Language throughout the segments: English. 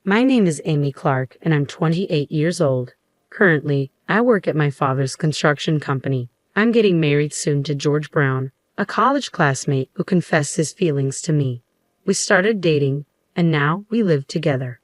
My name is Amy Clark, and I'm 28 years old. Currently, I work at my father's construction company. I'm getting married soon to George Brown, a college classmate who confessed his feelings to me. We started dating, and now we live together.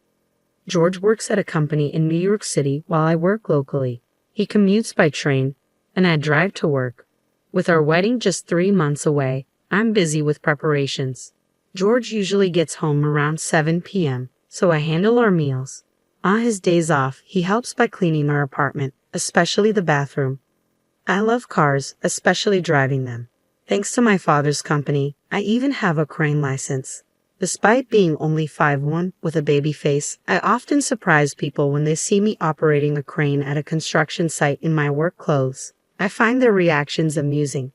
George works at a company in New York City while I work locally. He commutes by train, and I drive to work. With our wedding just 3 months away, I'm busy with preparations. George usually gets home around 7 p.m., so I handle our meals. On his days off, he helps by cleaning our apartment, especially the bathroom. I love cars, especially driving them. Thanks to my father's company, I even have a crane license. Despite being only 5'1" with a baby face, I often surprise people when they see me operating a crane at a construction site in my work clothes. I find their reactions amusing.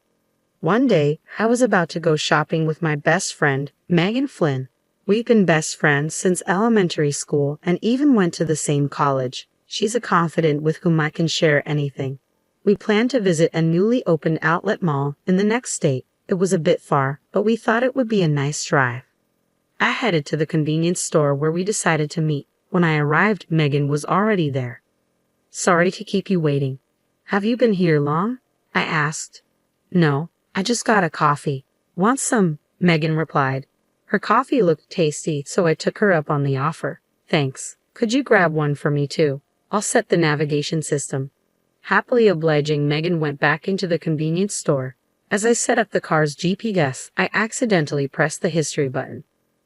One day, I was about to go shopping with my best friend, Megan Flynn. We've been best friends since elementary school and even went to the same college. She's a confidant with whom I can share anything. We planned to visit a newly opened outlet mall in the next state. It was a bit far, but we thought it would be a nice drive. I headed to the convenience store where we decided to meet. When I arrived, Megan was already there. "Sorry to keep you waiting. Have you been here long?" I asked. "No, I just got a coffee." "Want some?" Megan replied. Her coffee looked tasty, so I took her up on the offer. "Thanks. Could you grab one for me too? I'll set the navigation system." Happily obliging, Megan went back into the convenience store. As I set up the car's GPS, I accidentally pressed the history button.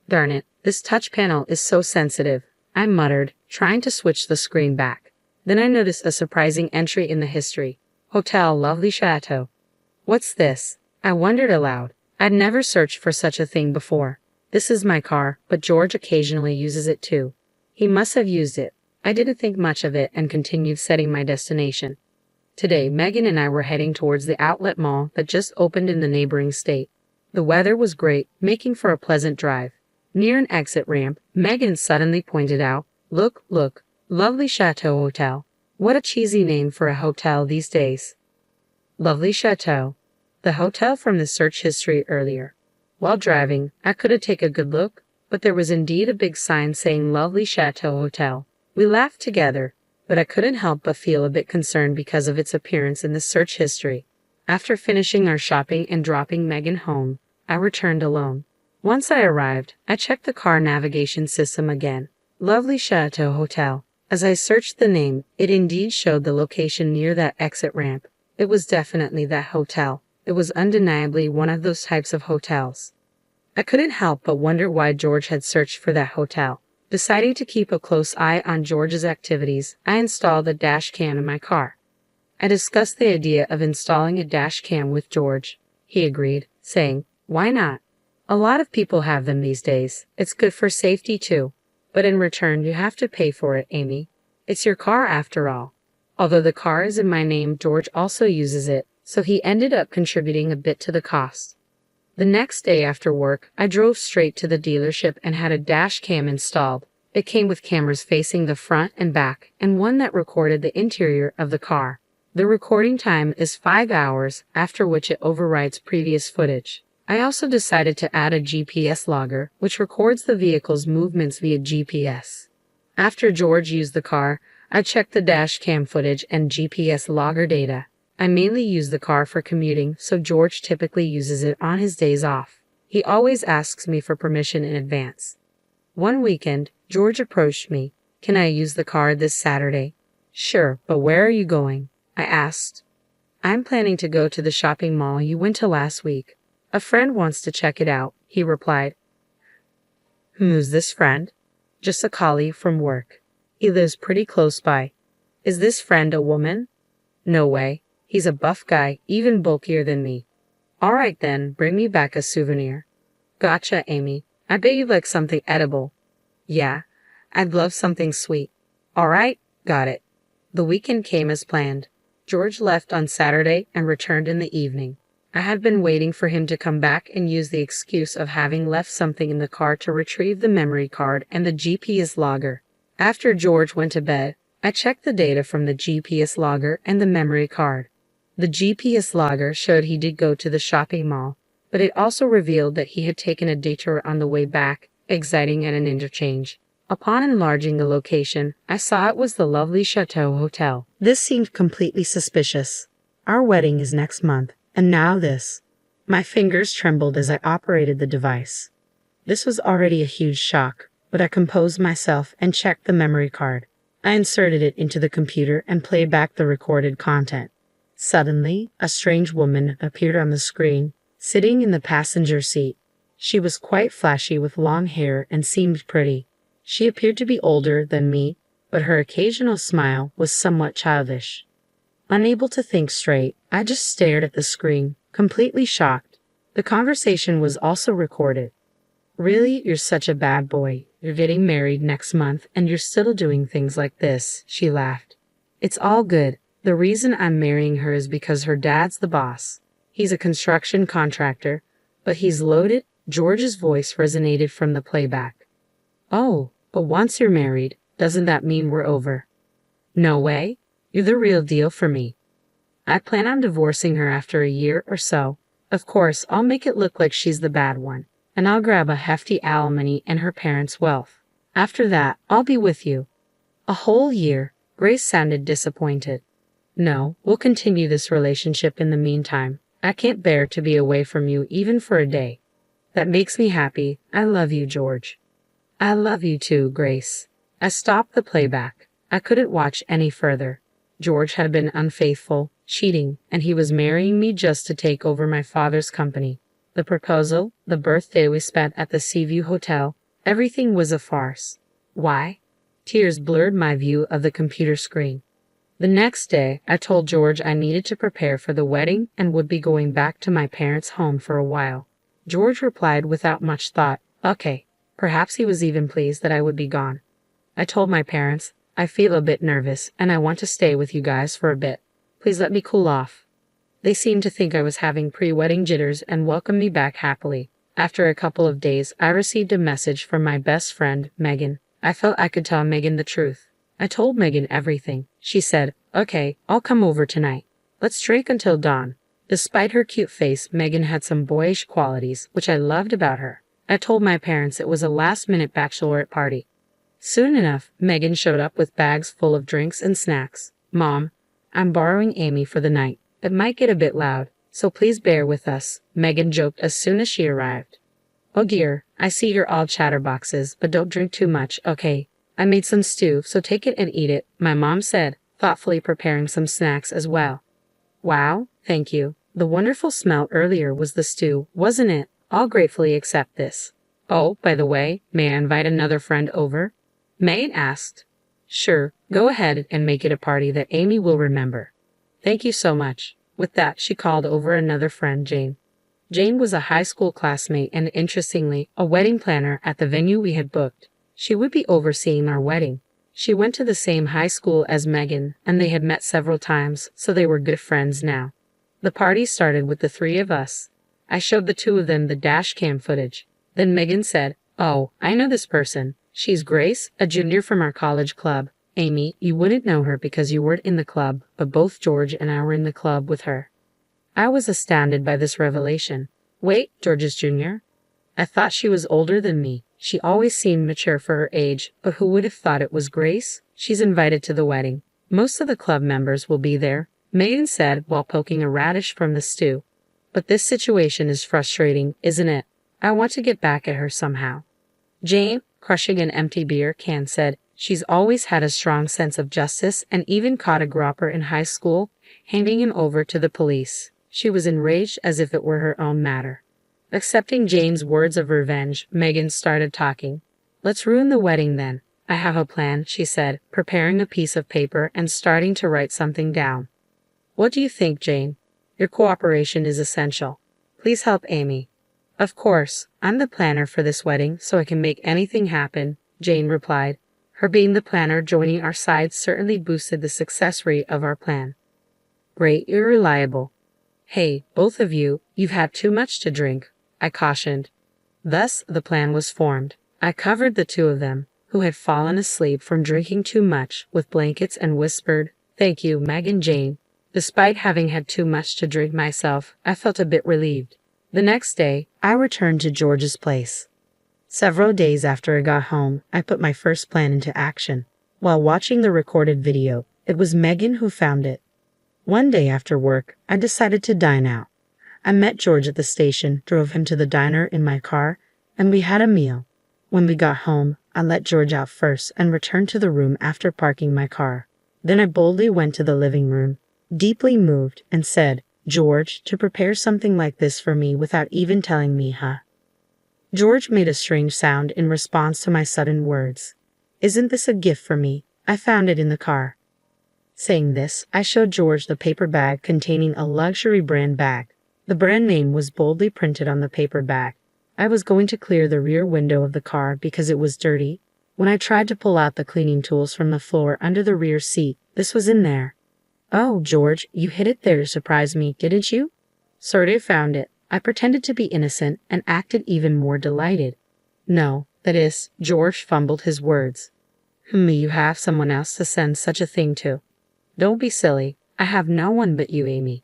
"Darn it, this touch panel is so sensitive," I muttered, trying to switch the screen back. Then I noticed a surprising entry in the history. Hotel Lovely Chateau. "What's this?" I wondered aloud. I'd never searched for such a thing before. This is my car, but George occasionally uses it too. He must have used it. I didn't think much of it and continued setting my destination. Today, Megan and I were heading towards the outlet mall that just opened in the neighboring state. The weather was great, making for a pleasant drive. Near an exit ramp, Megan suddenly pointed out, Look, Lovely Chateau Hotel. What a cheesy name for a hotel these days." Lovely Chateau. The hotel from the search history earlier. While driving, I couldn't take a good look, but there was indeed a big sign saying Lovely Chateau Hotel. We laughed together, but I couldn't help but feel a bit concerned because of its appearance in the search history. After finishing our shopping and dropping Megan home, I returned alone. Once I arrived, I checked the car navigation system again. Lovely Chateau Hotel. As I searched the name, it indeed showed the location near that exit ramp. It was definitely that hotel. It was undeniably one of those types of hotels. I couldn't help but wonder why George had searched for that hotel. Deciding to keep a close eye on George's activities, I installed a dash cam in my car. I discussed the idea of installing a dash cam with George. He agreed, saying, "Why not? A lot of people have them these days. It's good for safety too. But in return, you have to pay for it, Amy. It's your car after all." Although the car is in my name, George also uses it, so he ended up contributing a bit to the cost. The next day after work, I drove straight to the dealership and had a dash cam installed. It came with cameras facing the front and back, and one that recorded the interior of the car. The recording time is 5 hours, after which it overrides previous footage. I also decided to add a GPS logger, which records the vehicle's movements via GPS. After George used the car, I checked the dash cam footage and GPS logger data. I mainly use the car for commuting, so George typically uses it on his days off. He always asks me for permission in advance. One weekend, George approached me. "Can I use the car this Saturday?" "Sure, but where are you going?" I asked. "I'm planning to go to the shopping mall you went to last week. A friend wants to check it out," he replied. "Who's this friend?" "Just a colleague from work. He lives pretty close by." "Is this friend a woman?" "No way. He's a buff guy, even bulkier than me." "All right then, bring me back a souvenir." "Gotcha, Amy. I bet you like something edible." "Yeah, I'd love something sweet." "All right, got it." The weekend came as planned. George left on Saturday and returned in the evening. I had been waiting for him to come back and use the excuse of having left something in the car to retrieve the memory card and the GPS logger. After George went to bed, I checked the data from the GPS logger and the memory card. The GPS logger showed he did go to the shopping mall, but it also revealed that he had taken a detour on the way back, exiting at an interchange. Upon enlarging the location, I saw it was the lovely Chateau Hotel. This seemed completely suspicious. Our wedding is next month, and now this. My fingers trembled as I operated the device. This was already a huge shock, but I composed myself and checked the memory card. I inserted it into the computer and played back the recorded content. Suddenly, a strange woman appeared on the screen, sitting in the passenger seat. She was quite flashy with long hair and seemed pretty. She appeared to be older than me, but her occasional smile was somewhat childish. Unable to think straight, I just stared at the screen, completely shocked. The conversation was also recorded. "Really, you're such a bad boy. You're getting married next month and you're still doing things like this," she laughed. "It's all good. The reason I'm marrying her is because her dad's the boss. He's a construction contractor, but he's loaded." George's voice resonated from the playback. "Oh, but once you're married, doesn't that mean we're over?" "No way. You're the real deal for me. I plan on divorcing her after a year or so. Of course, I'll make it look like she's the bad one, and I'll grab a hefty alimony and her parents' wealth. After that, I'll be with you." "A whole year?" Grace sounded disappointed. "No, we'll continue this relationship in the meantime. I can't bear to be away from you even for a day." "That makes me happy. I love you, George." "I love you too, Grace." I stopped the playback. I couldn't watch any further. George had been unfaithful, cheating, and he was marrying me just to take over my father's company. The proposal, the birthday we spent at the Seaview Hotel, everything was a farce. Why? Tears blurred my view of the computer screen. The next day, I told George I needed to prepare for the wedding and would be going back to my parents' home for a while. George replied without much thought, "Okay." Perhaps he was even pleased that I would be gone. I told my parents, "I feel a bit nervous and I want to stay with you guys for a bit. Please let me cool off." They seemed to think I was having pre-wedding jitters and welcomed me back happily. After a couple of days, I received a message from my best friend, Megan. I felt I could tell Megan the truth. I told Megan everything. She said, "Okay, I'll come over tonight. Let's drink until dawn." Despite her cute face, Megan had some boyish qualities, which I loved about her. I told my parents it was a last-minute bachelorette party. Soon enough, Megan showed up with bags full of drinks and snacks. "Mom, I'm borrowing Amy for the night. It might get a bit loud, so please bear with us," Megan joked as soon as she arrived. "Oh dear, I see you're all chatterboxes, but don't drink too much, okay? I made some stew, so take it and eat it," my mom said, thoughtfully preparing some snacks as well. "Wow, thank you. The wonderful smell earlier was the stew, wasn't it? I'll gratefully accept this. Oh, by the way, may I invite another friend over?" Megan asked. "Sure, go ahead and make it a party that Amy will remember." "Thank you so much." With that, she called over another friend, Jane. Jane was a high school classmate and, interestingly, a wedding planner at the venue we had booked. She would be overseeing our wedding. She went to the same high school as Megan, and they had met several times, so they were good friends now. The party started with the three of us. I showed the two of them the dash cam footage. Then Megan said, "Oh, I know this person. She's Grace, a junior from our college club. Amy, you wouldn't know her because you weren't in the club, but both George and I were in the club with her." I was astounded by this revelation. Wait, George's junior? I thought she was older than me. She always seemed mature for her age, but who would have thought it was Grace? She's invited to the wedding. Most of the club members will be there, Megan said while poking a radish from the stew. But this situation is frustrating, isn't it? I want to get back at her somehow. Jane, crushing an empty beer can, said, "She's always had a strong sense of justice and even caught a gropper in high school, handing him over to the police." She was enraged as if it were her own matter. Accepting Jane's words of revenge, Megan started talking. "Let's ruin the wedding then. I have a plan," she said, preparing a piece of paper and starting to write something down. "What do you think, Jane? Your cooperation is essential. Please help Amy." "Of course, I'm the planner for this wedding, so I can make anything happen," Jane replied. Her being the planner joining our side certainly boosted the success rate of our plan. "Great, you're reliable." "Hey, both of you, you've had too much to drink," I cautioned. Thus, the plan was formed. I covered the two of them, who had fallen asleep from drinking too much, with blankets and whispered, "Thank you, Meg and Jane." Despite having had too much to drink myself, I felt a bit relieved. The next day, I returned to George's place. Several days after I got home, I put my first plan into action. While watching the recorded video, it was Megan who found it. One day after work, I decided to dine out. I met George at the station, drove him to the diner in my car, and we had a meal. When we got home, I let George out first and returned to the room after parking my car. Then I boldly went to the living room, deeply moved, and said, "George, to prepare something like this for me without even telling me, huh?" George made a strange sound in response to my sudden words. "Isn't this a gift for me? I found it in the car." Saying this, I showed George the paper bag containing a luxury brand bag. The brand name was boldly printed on the paper bag. I was going to clear the rear window of the car because it was dirty. When I tried to pull out the cleaning tools from the floor under the rear seat, this was in there. "Oh, George, you hid it there to surprise me, didn't you?" "Sorta found it." I pretended to be innocent and acted even more delighted. "No, that is," George fumbled his words. You have someone else to send such a thing to." "Don't be silly. I have no one but you, Amy."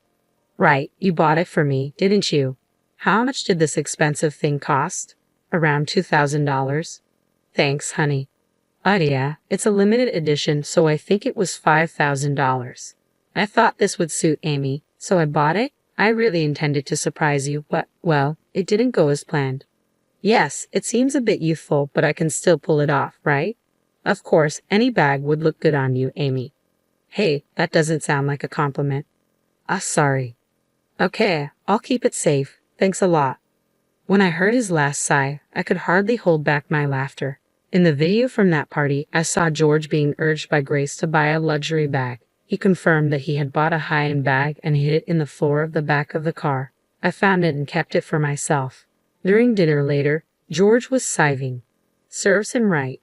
"Right, you bought it for me, didn't you? How much did this expensive thing cost?" "Around $2,000. "Thanks, honey." "Oh yeah, it's a limited edition, so I think it was $5,000. I thought this would suit Amy, so I bought it. I really intended to surprise you, but, well, it didn't go as planned." "Yes, it seems a bit youthful, but I can still pull it off, right?" "Of course, any bag would look good on you, Amy." "Hey, that doesn't sound like a compliment." Sorry." "Okay, I'll keep it safe. Thanks a lot." When I heard his last sigh, I could hardly hold back my laughter. In the video from that party, I saw George being urged by Grace to buy a luxury bag. He confirmed that he had bought a high-end bag and hid it in the floor of the back of the car. I found it and kept it for myself. During dinner later, George was sighing. Serves him right.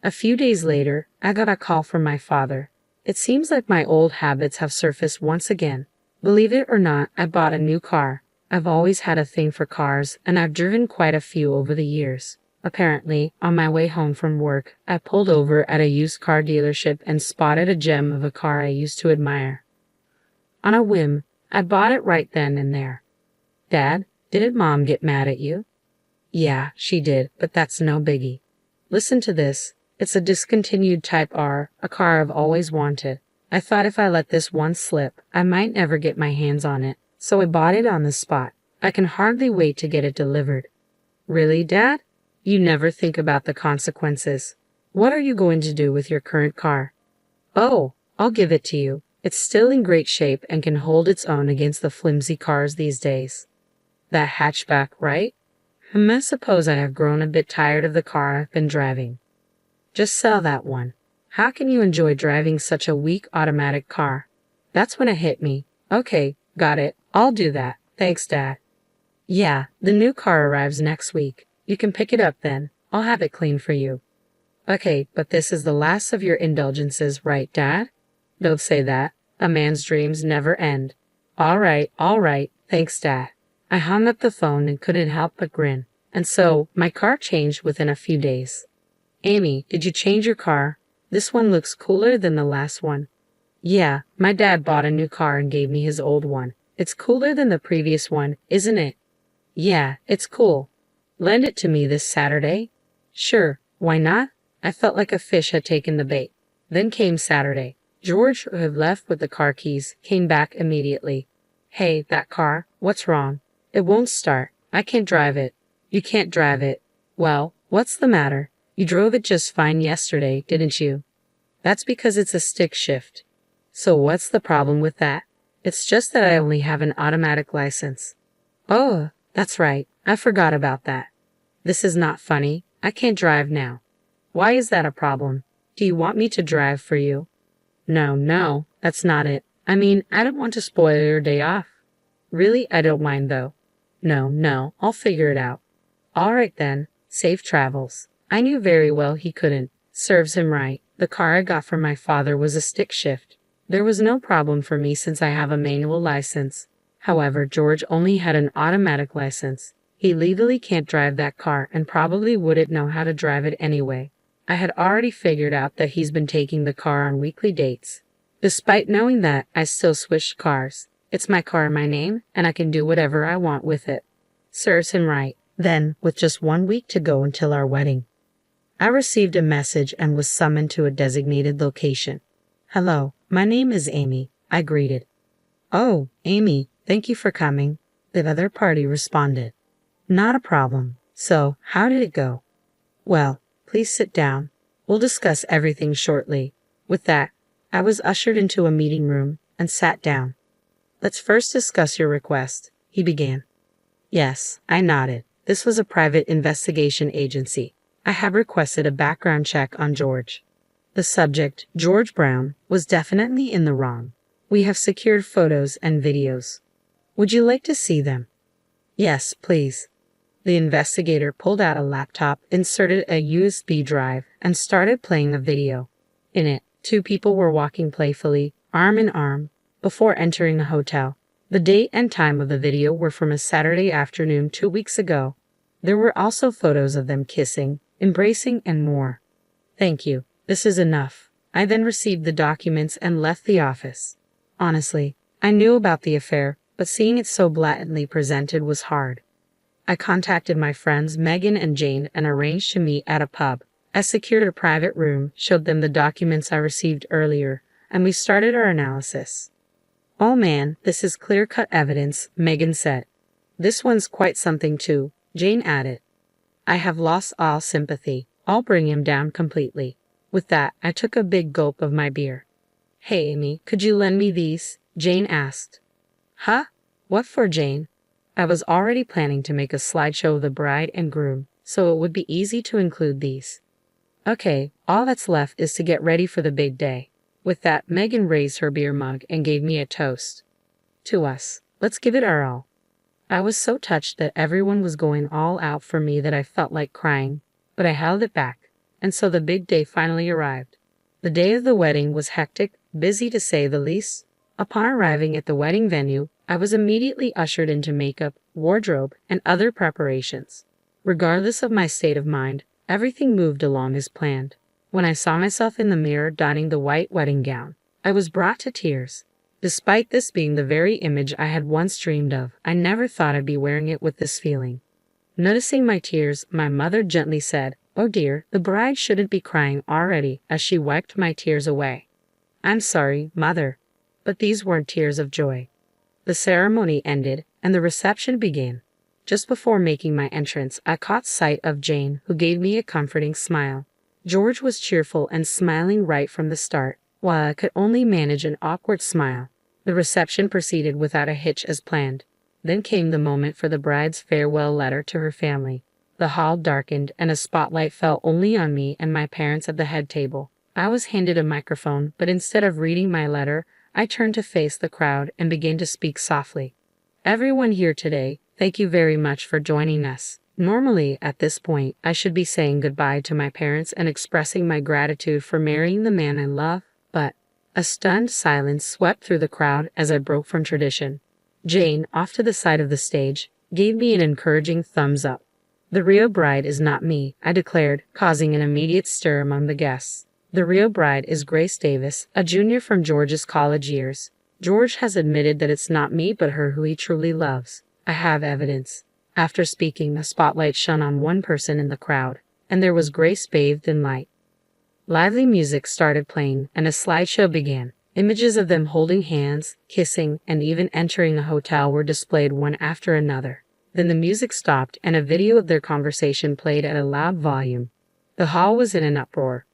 A few days later, I got a call from my father. It seems like my old habits have surfaced once again. Believe it or not, I bought a new car. I've always had a thing for cars, and I've driven quite a few over the years. Apparently, on my way home from work, I pulled over at a used car dealership and spotted a gem of a car I used to admire. On a whim, I bought it right then and there. "Dad, didn't Mom get mad at you?" "Yeah, she did, but that's no biggie. Listen to this. It's a discontinued Type R, a car I've always wanted. I thought if I let this one slip, I might never get my hands on it, so I bought it on the spot. I can hardly wait to get it delivered." "Really, Dad? You never think about the consequences. What are you going to do with your current car?" "Oh, I'll give it to you. It's still in great shape and can hold its own against the flimsy cars these days." "That hatchback, right?" I suppose I have grown a bit tired of the car I've been driving." "Just sell that one. How can you enjoy driving such a weak automatic car?" That's when it hit me. "Okay, got it. I'll do that. Thanks, Dad." "Yeah, the new car arrives next week. You can pick it up then. I'll have it cleaned for you." "Okay, but this is the last of your indulgences, right, Dad?" "Don't say that. A man's dreams never end." All right. Thanks, Dad." I hung up the phone and couldn't help but grin. And so, my car changed within a few days. "Amy, did you change your car? This one looks cooler than the last one." "Yeah, my dad bought a new car and gave me his old one. It's cooler than the previous one, isn't it?" "Yeah, it's cool. Lend it to me this Saturday?" "Sure, why not?" I felt like a fish had taken the bait. Then came Saturday. George, who had left with the car keys, came back immediately. "Hey, that car, what's wrong?" "It won't start. I can't drive it." "You can't drive it? Well, what's the matter? You drove it just fine yesterday, didn't you?" "That's because it's a stick shift." "So what's the problem with that?" "It's just that I only have an automatic license." "Oh, that's right. I forgot about that." "This is not funny. I can't drive now." "Why is that a problem? Do you want me to drive for you?" No, that's not it. I mean, I don't want to spoil your day off." "Really, I don't mind though." No, I'll figure it out." "All right then. Safe travels." I knew very well he couldn't. Serves him right. The car I got from my father was a stick shift. There was no problem for me since I have a manual license. However, George only had an automatic license. He legally can't drive that car and probably wouldn't know how to drive it anyway. I had already figured out that he's been taking the car on weekly dates. Despite knowing that, I still switched cars. It's my car in my name, and I can do whatever I want with it. Serves him right. Then, with just 1 week to go until our wedding, I received a message and was summoned to a designated location. "Hello, my name is Amy," I greeted. "Oh, Amy, thank you for coming," the other party responded. "Not a problem. So, how did it go?" "Well, please sit down. We'll discuss everything shortly." With that, I was ushered into a meeting room and sat down. "Let's first discuss your request," he began. Yes, I nodded. This was a private investigation agency. I had requested a background check on George. The subject, George Brown, was definitely in the wrong. "We have secured photos and videos. Would you like to see them?" "Yes, please." The investigator pulled out a laptop, inserted a USB drive, and started playing a video. In it, two people were walking playfully, arm in arm, before entering a hotel. The date and time of the video were from a Saturday afternoon 2 weeks ago. There were also photos of them kissing, embracing, and more. "Thank you. This is enough." I then received the documents and left the office. Honestly, I knew about the affair, but seeing it so blatantly presented was hard. I contacted my friends Megan and Jane and arranged to meet at a pub. I secured a private room, showed them the documents I received earlier, and we started our analysis. "Oh man, this is clear-cut evidence," Megan said. "This one's quite something too," Jane added. "I have lost all sympathy. I'll bring him down completely." With that, I took a big gulp of my beer. "Hey Amy, could you lend me these?" Jane asked. "Huh? What for, Jane?" I was already planning to make a slideshow of the bride and groom, so it would be easy to include these. "Okay, all that's left is to get ready for the big day." With that, Megan raised her beer mug and gave me a toast. "To us. Let's give it our all." I was so touched that everyone was going all out for me that I felt like crying, but I held it back, and so the big day finally arrived. The day of the wedding was hectic, busy to say the least. Upon arriving at the wedding venue, I was immediately ushered into makeup, wardrobe, and other preparations. Regardless of my state of mind, everything moved along as planned. When I saw myself in the mirror donning the white wedding gown, I was brought to tears. Despite this being the very image I had once dreamed of, I never thought I'd be wearing it with this feeling. Noticing my tears, my mother gently said, "Oh dear, the bride shouldn't be crying already," as she wiped my tears away. "I'm sorry, Mother," but these weren't tears of joy. The ceremony ended, and the reception began. Just before making my entrance, I caught sight of Jane, who gave me a comforting smile. George was cheerful and smiling right from the start, while I could only manage an awkward smile. The reception proceeded without a hitch as planned. Then came the moment for the bride's farewell letter to her family. The hall darkened, and a spotlight fell only on me and my parents at the head table. I was handed a microphone, but instead of reading my letter, I turned to face the crowd and began to speak softly. "Everyone here today, thank you very much for joining us. Normally, at this point, I should be saying goodbye to my parents and expressing my gratitude for marrying the man I love, but..." A stunned silence swept through the crowd as I broke from tradition. Jane, off to the side of the stage, gave me an encouraging thumbs up. "The real bride is not me," I declared, causing an immediate stir among the guests. "The real bride is Grace Davis, a junior from George's college years. George has admitted that it's not me but her who he truly loves. I have evidence." After speaking, the spotlight shone on one person in the crowd, and there was Grace bathed in light. Lively music started playing, and a slideshow began. Images of them holding hands, kissing, and even entering the hotel were displayed one after another. Then the music stopped, and a video of their conversation played at a loud volume. The hall was in an uproar.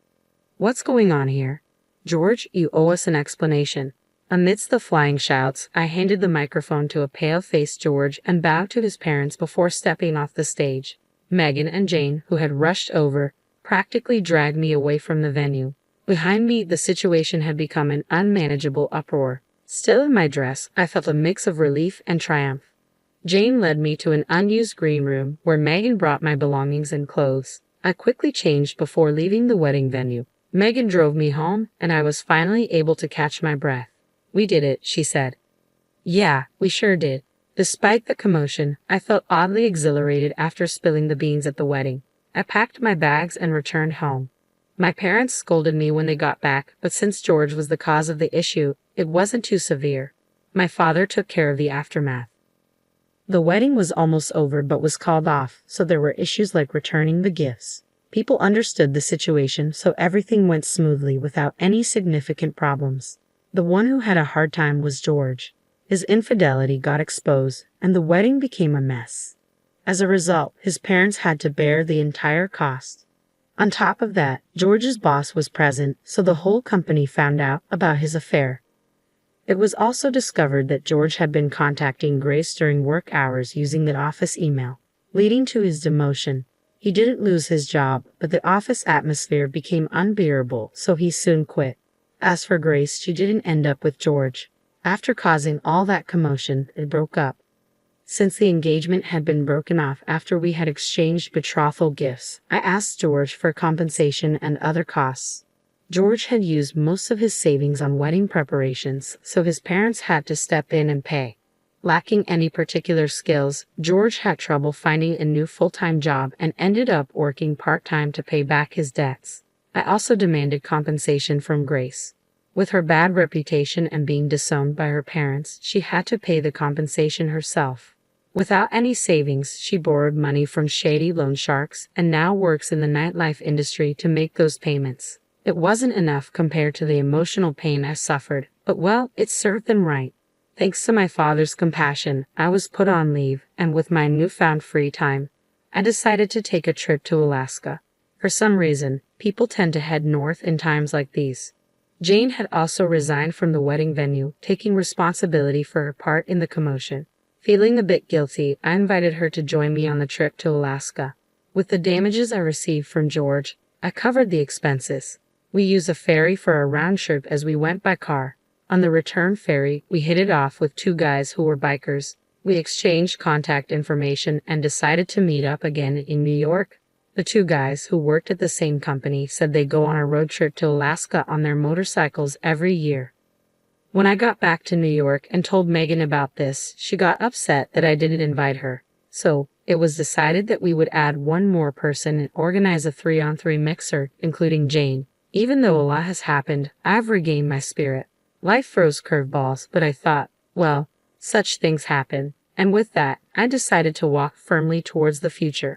"What's going on here? George, you owe us an explanation." Amidst the flying shouts, I handed the microphone to a pale-faced George and bowed to his parents before stepping off the stage. Megan and Jane, who had rushed over, practically dragged me away from the venue. Behind me, the situation had become an unmanageable uproar. Still in my dress, I felt a mix of relief and triumph. Jane led me to an unused green room where Megan brought my belongings and clothes. I quickly changed before leaving the wedding venue. Megan drove me home, and I was finally able to catch my breath. "We did it," she said. "Yeah, we sure did." Despite the commotion, I felt oddly exhilarated after spilling the beans at the wedding. I packed my bags and returned home. My parents scolded me when they got back, but since George was the cause of the issue, it wasn't too severe. My father took care of the aftermath. The wedding was almost over but was called off, so there were issues like returning the gifts. People understood the situation, so everything went smoothly without any significant problems. The one who had a hard time was George. His infidelity got exposed, and the wedding became a mess. As a result, his parents had to bear the entire cost. On top of that, George's boss was present, so the whole company found out about his affair. It was also discovered that George had been contacting Grace during work hours using the office email, leading to his demotion. He didn't lose his job, but the office atmosphere became unbearable, so he soon quit. As for Grace, she didn't end up with George. After causing all that commotion, it broke up. Since the engagement had been broken off after we had exchanged betrothal gifts, I asked George for compensation and other costs. George had used most of his savings on wedding preparations, so his parents had to step in and pay. Lacking any particular skills, George had trouble finding a new full-time job and ended up working part-time to pay back his debts. I also demanded compensation from Grace. With her bad reputation and being disowned by her parents, she had to pay the compensation herself. Without any savings, she borrowed money from shady loan sharks and now works in the nightlife industry to make those payments. It wasn't enough compared to the emotional pain I suffered, but well, it served them right. Thanks to my father's compassion, I was put on leave, and with my newfound free time, I decided to take a trip to Alaska. For some reason, people tend to head north in times like these. Jane had also resigned from the wedding venue, taking responsibility for her part in the commotion. Feeling a bit guilty, I invited her to join me on the trip to Alaska. With the damages I received from George, I covered the expenses. We used a ferry for a round trip as we went by car. On the return ferry, we hit it off with two guys who were bikers. We exchanged contact information and decided to meet up again in New York. The two guys who worked at the same company said they go on a road trip to Alaska on their motorcycles every year. When I got back to New York and told Megan about this, she got upset that I didn't invite her. So, it was decided that we would add one more person and organize a 3-on-3 mixer, including Jane. Even though a lot has happened, I've regained my spirit. Life throws curveballs, but I thought, well, such things happen. And with that, I decided to walk firmly towards the future.